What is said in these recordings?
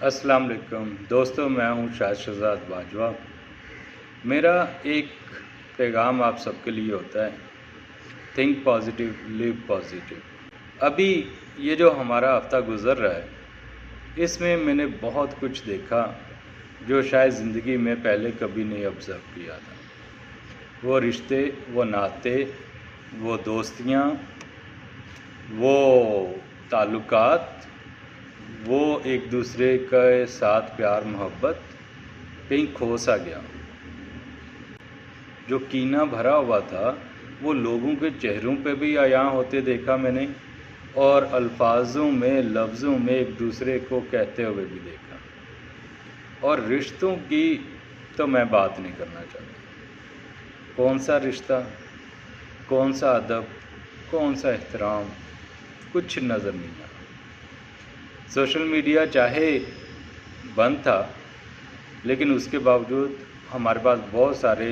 अस्सलाम वालेकुम दोस्तों, मैं हूं शाहिद शहजाद बाजवा। मेरा एक पैगाम आप सबके लिए होता है, थिंक पॉजिटिव, लिव पॉजिटिव। अभी ये जो हमारा हफ्ता गुज़र रहा है, इसमें मैंने बहुत कुछ देखा जो शायद ज़िंदगी में पहले कभी नहीं ऑब्ज़र्व किया था। वो रिश्ते, वो नाते, वो दोस्तियाँ, वो ताल्लुकात, वो एक दूसरे के साथ प्यार मोहब्बत कहीं खो सा गया। जो कीना भरा हुआ था वो लोगों के चेहरों पे भी आया होते देखा मैंने, और अल्फाजों में, लफ्ज़ों में एक दूसरे को कहते हुए भी देखा। और रिश्तों की तो मैं बात नहीं करना चाहता। कौन सा रिश्ता, कौन सा अदब, कौन सा एहतराम, कुछ नज़र नहीं आया। सोशल मीडिया चाहे बंद था, लेकिन उसके बावजूद हमारे पास बहुत सारे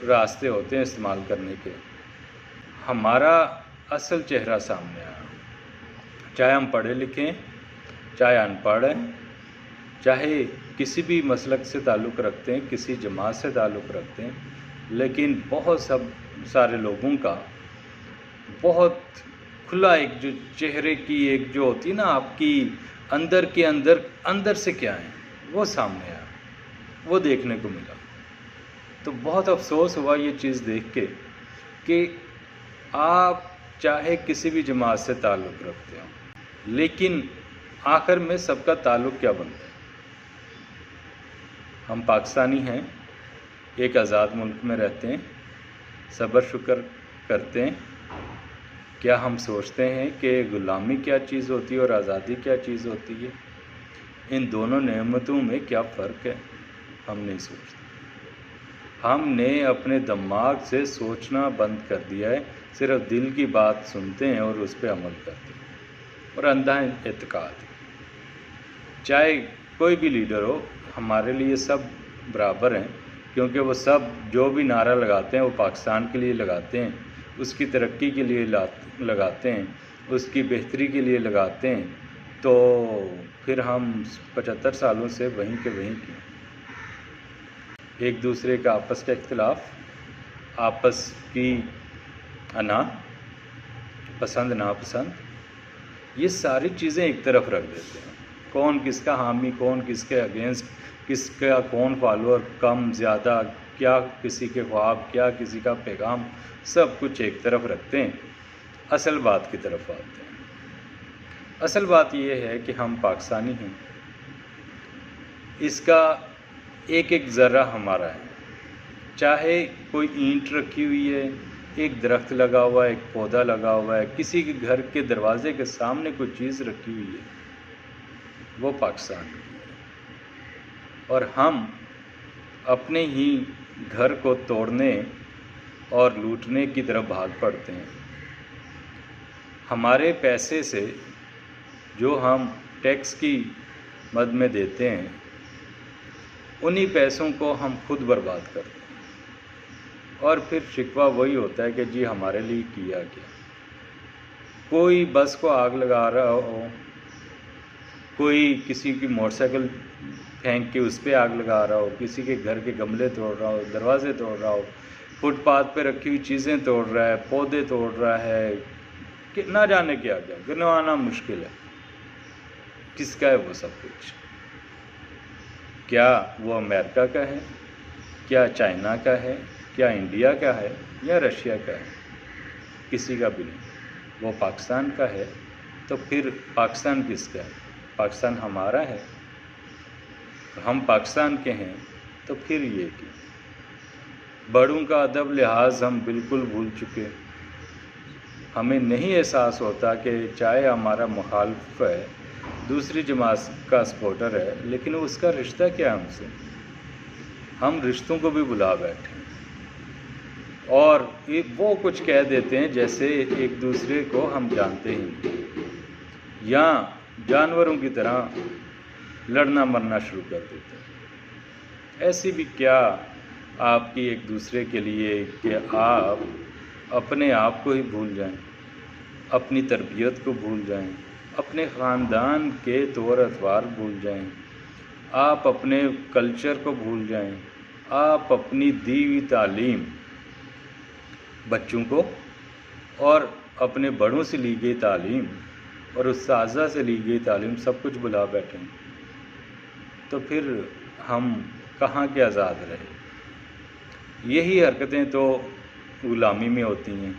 रास्ते होते हैं इस्तेमाल करने के। हमारा असल चेहरा सामने आया, चाहे हम पढ़े लिखें, चाहे अनपढ़ हैं, चाहे किसी भी मसलक से ताल्लुक़ रखते हैं, किसी जमात से ताल्लुक़ रखते हैं, लेकिन बहुत सारे लोगों का बहुत खुला एक जो चेहरे की एक जो होती है ना, आपकी अंदर के अंदर से क्या है वो सामने आया, वो देखने को मिला। तो बहुत अफसोस हुआ ये चीज़ देख के कि आप चाहे किसी भी जमात से ताल्लुक़ रखते हो, लेकिन आखिर में सबका ताल्लुक़ क्या बनता है? हम पाकिस्तानी हैं, एक आज़ाद मुल्क में रहते हैं, सब्र शुक्र करते हैं। क्या हम सोचते हैं कि ग़ुलामी क्या चीज़ होती है और आज़ादी क्या चीज़ होती है? इन दोनों नेमतों में क्या फ़र्क है? हम नहीं सोचते। हमने अपने दिमाग से सोचना बंद कर दिया है, सिर्फ दिल की बात सुनते हैं और उस पर अमल करते हैं, और अंधा एतकाद। चाहे कोई भी लीडर हो, हमारे लिए सब बराबर हैं, क्योंकि वो सब जो भी नारा लगाते हैं वो पाकिस्तान के लिए लगाते हैं, उसकी तरक्की के लिए लगाते हैं, उसकी बेहतरी के लिए लगाते हैं। तो फिर हम 75 सालों से वहीं के वहीं क्यों? एक दूसरे का आपस का इख्तिलाफ, आपस की अना पसंद नापसंद, ये सारी चीज़ें एक तरफ रख देते हैं। कौन किसका हामी, कौन किसके अगेंस्ट, किसका कौन फॉलोअर कम ज़्यादा, क्या किसी के ख्वाब, क्या किसी का पैगाम, सब कुछ एक तरफ रखते हैं। असल बात की तरफ आते हैं। असल बात यह है कि हम पाकिस्तानी हैं, इसका एक एक ज़र्रा हमारा है। चाहे कोई ईंट रखी हुई है, एक दरख्त लगा हुआ है, एक पौधा लगा हुआ है, किसी के घर के दरवाजे के सामने कोई चीज़ रखी हुई है, वो पाकिस्तान की है। और हम अपने ही घर को तोड़ने और लूटने की तरफ भाग पड़ते हैं। हमारे पैसे से जो हम टैक्स की मद में देते हैं, उन्हीं पैसों को हम खुद बर्बाद करते हैं, और फिर शिकवा वही होता है कि जी हमारे लिए किया गया। कोई बस को आग लगा रहा हो, कोई किसी की मोटरसाइकिल फेंक के उस पर आग लगा रहा हो, किसी के घर के गमले तोड़ रहा हो, दरवाजे तोड़ रहा हो, फुटपाथ पे रखी हुई चीज़ें तोड़ रहा है, पौधे तोड़ रहा है, कि ना जाने क्या क्या, गिनवाना मुश्किल है। किसका है वो सब कुछ? क्या वो अमेरिका का है, क्या चाइना का है, क्या इंडिया का है, या रशिया का है? किसी का भी नहीं। वो पाकिस्तान का है। तो फिर पाकिस्तान किसका है? पाकिस्तान हमारा है। हम पाकिस्तान के हैं, तो फिर ये कि बड़ों का अदब लिहाज हम बिल्कुल भूल चुके। हमें नहीं एहसास होता कि चाहे हमारा मुखालिफ है, दूसरी जमात का सपोर्टर है, लेकिन उसका रिश्ता क्या है हमसे? हम रिश्तों को भी भुला बैठे, और वो कुछ कह देते हैं जैसे एक दूसरे को हम जानते ही नहीं, या जानवरों की तरह लड़ना मरना शुरू कर देते हैं। ऐसी भी क्या आपकी एक दूसरे के लिए कि आप अपने आप को ही भूल जाएं, अपनी तरबियत को भूल जाएं, اپنے خاندان کے طور اطوار بھول جائیں، آپ اپنے کلچر کو بھول جائیں، آپ اپنی دی ہوئی تعلیم بچوں کو اور اپنے بڑوں سے لی گئی تعلیم اور اساتذہ سے لی گئی تعلیم سب کچھ بھلا بیٹھیں، تو پھر ہم کہاں کے آزاد رہے؟ یہی حرکتیں تو غلامی میں ہوتی ہیں۔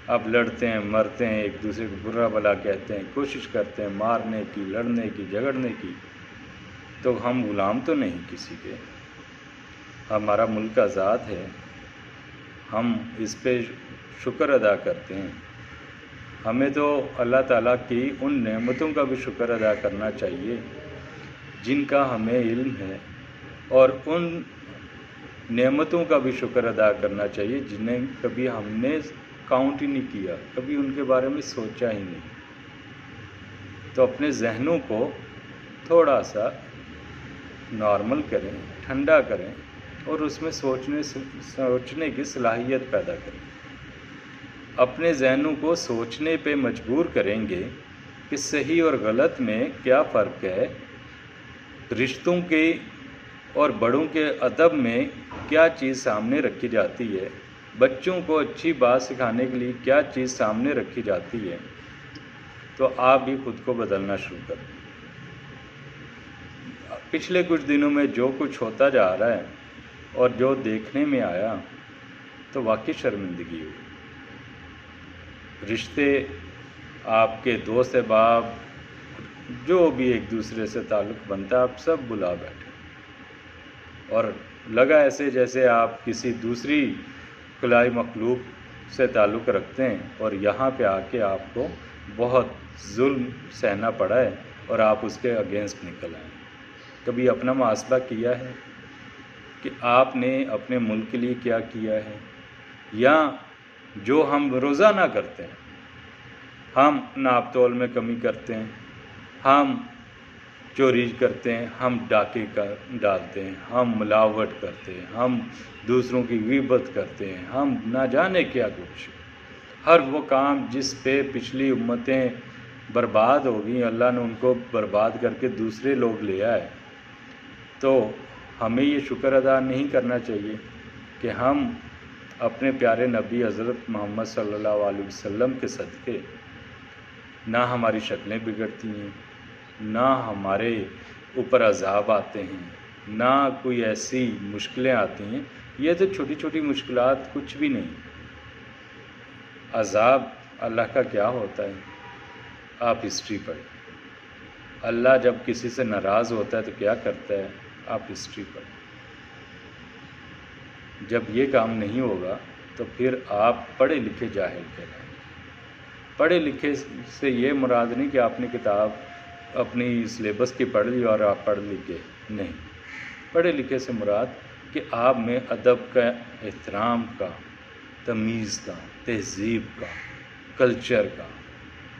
اب لڑتے ہیں، مرتے ہیں، ایک دوسرے کو برا بھلا کہتے ہیں، کوشش کرتے ہیں مارنے کی، لڑنے کی، جھگڑنے کی، تو ہم غلام تو نہیں کسی کے۔ ہمارا ملک آزاد ہے، ہم اس پہ شکر ادا کرتے ہیں۔ ہمیں تو اللہ تعالیٰ کی ان نعمتوں کا بھی شکر ادا کرنا چاہیے جن کا ہمیں علم ہے، اور ان نعمتوں کا بھی شکر ادا کرنا چاہیے جنہیں کبھی ہم نے کاؤنٹ ہی نہیں کیا، کبھی ان کے بارے میں سوچا ہی نہیں۔ تو اپنے ذہنوں کو تھوڑا سا نارمل کریں، ٹھنڈا کریں، اور اس میں سوچنے کی صلاحیت پیدا کریں۔ اپنے ذہنوں کو سوچنے پہ مجبور کریں گے کہ صحیح اور غلط میں کیا فرق ہے، رشتوں کے اور بڑوں کے ادب میں کیا چیز سامنے رکھی جاتی ہے، بچوں کو اچھی بات سکھانے کے لیے کیا چیز سامنے رکھی جاتی ہے، تو آپ بھی خود کو بدلنا شروع کر دیں۔ پچھلے کچھ دنوں میں جو کچھ ہوتا جا رہا ہے اور جو دیکھنے میں آیا تو واقعی شرمندگی ہوئی۔ رشتے آپ کے دوست احباب جو بھی ایک دوسرے سے تعلق بنتا ہے، آپ سب بلا بیٹھے، اور لگا ایسے جیسے آپ کسی دوسری خلائی مخلوق سے تعلق رکھتے ہیں، اور یہاں پہ آ کے آپ کو بہت ظلم سہنا پڑا ہے اور آپ اس کے اگینسٹ نکل آئے۔ کبھی اپنا محاسبہ کیا ہے کہ آپ نے اپنے ملک کے لیے کیا کیا ہے؟ یا جو ہم روزانہ کرتے ہیں، ہم ناپ تول میں کمی کرتے ہیں، ہم چوری کرتے ہیں، ہم ڈاکے ڈالتے ہیں، ہم ملاوٹ کرتے ہیں، ہم دوسروں کی غیبت کرتے ہیں، ہم نہ جانے کیا کچھ، ہر وہ کام جس پہ پچھلی امتیں برباد ہو گئیں، اللہ نے ان کو برباد کر کے دوسرے لوگ لے آئے۔ تو ہمیں یہ شکر ادا نہیں کرنا چاہیے کہ ہم اپنے پیارے نبی حضرت محمد صلی اللہ علیہ وسلم کے صدقے نہ ہماری شکلیں بگڑتی ہیں، نہ ہمارے اوپر عذاب آتے ہیں، نہ کوئی ایسی مشکلیں آتی ہیں۔ یہ تو چھوٹی چھوٹی مشکلات کچھ بھی نہیں۔ عذاب اللہ کا کیا ہوتا ہے؟ آپ ہسٹری پڑھیں۔ اللہ جب کسی سے ناراض ہوتا ہے تو کیا کرتا ہے؟ آپ ہسٹری پڑھیں۔ جب یہ کام نہیں ہوگا تو پھر آپ پڑھے لکھے جاہل کہلائیں گے۔ پڑھے لکھے سے یہ مراد نہیں کہ آپ نے کتاب اپنی سلیبس کی پڑھ لی اور آپ پڑھ لی گئے، نہیں۔ پڑھے لکھے سے مراد کہ آپ میں ادب کا، احترام کا، تمیز کا، تہذیب کا، کلچر کا،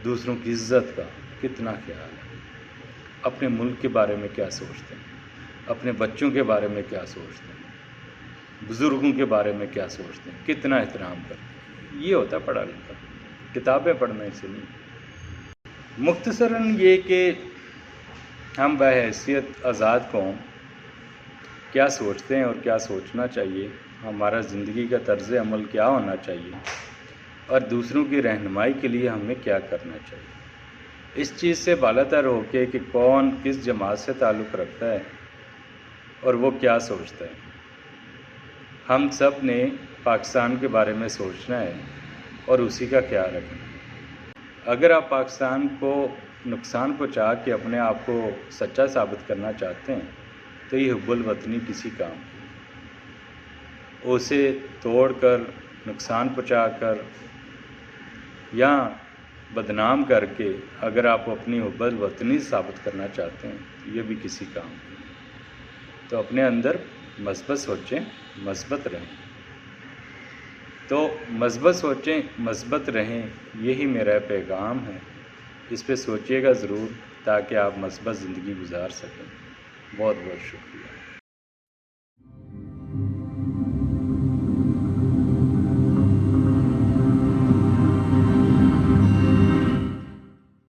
دوسروں کی عزت کا کتنا خیال ہے، اپنے ملک کے بارے میں کیا سوچتے ہیں، اپنے بچوں کے بارے میں کیا سوچتے ہیں، بزرگوں کے بارے میں کیا سوچتے ہیں، کتنا احترام کرتے ہیں۔ یہ ہوتا پڑھا لکھا، کتابیں پڑھنا سے نہیں۔ مختصراً یہ کہ ہم بحیثیت آزاد قوم کیا سوچتے ہیں اور کیا سوچنا چاہیے، ہمارا زندگی کا طرز عمل کیا ہونا چاہیے، اور دوسروں کی رہنمائی کے لیے ہمیں کیا کرنا چاہیے، اس چیز سے بالاتر ہو کے کہ کون کس جماعت سے تعلق رکھتا ہے اور وہ کیا سوچتا ہے۔ ہم سب نے پاکستان کے بارے میں سوچنا ہے اور اسی کا خیال رکھنا ہے۔ اگر آپ پاکستان کو نقصان پہنچا کے اپنے آپ کو سچا ثابت کرنا چاہتے ہیں تو یہ حب الوطنی کسی کام کی، اسے توڑ کر، نقصان پہنچا کر یا بدنام کر کے اگر آپ اپنی حب الوطنی ثابت کرنا چاہتے ہیں تو یہ بھی کسی کام کی۔ تو اپنے اندر مثبت سوچیں، مثبت رہیں۔ تو مثبت سوچیں، مثبت رہیں، یہی میرا پیغام ہے۔ اس پہ سوچیے گا ضرور تاکہ آپ مثبت زندگی گزار سکیں۔ بہت بہت شکریہ۔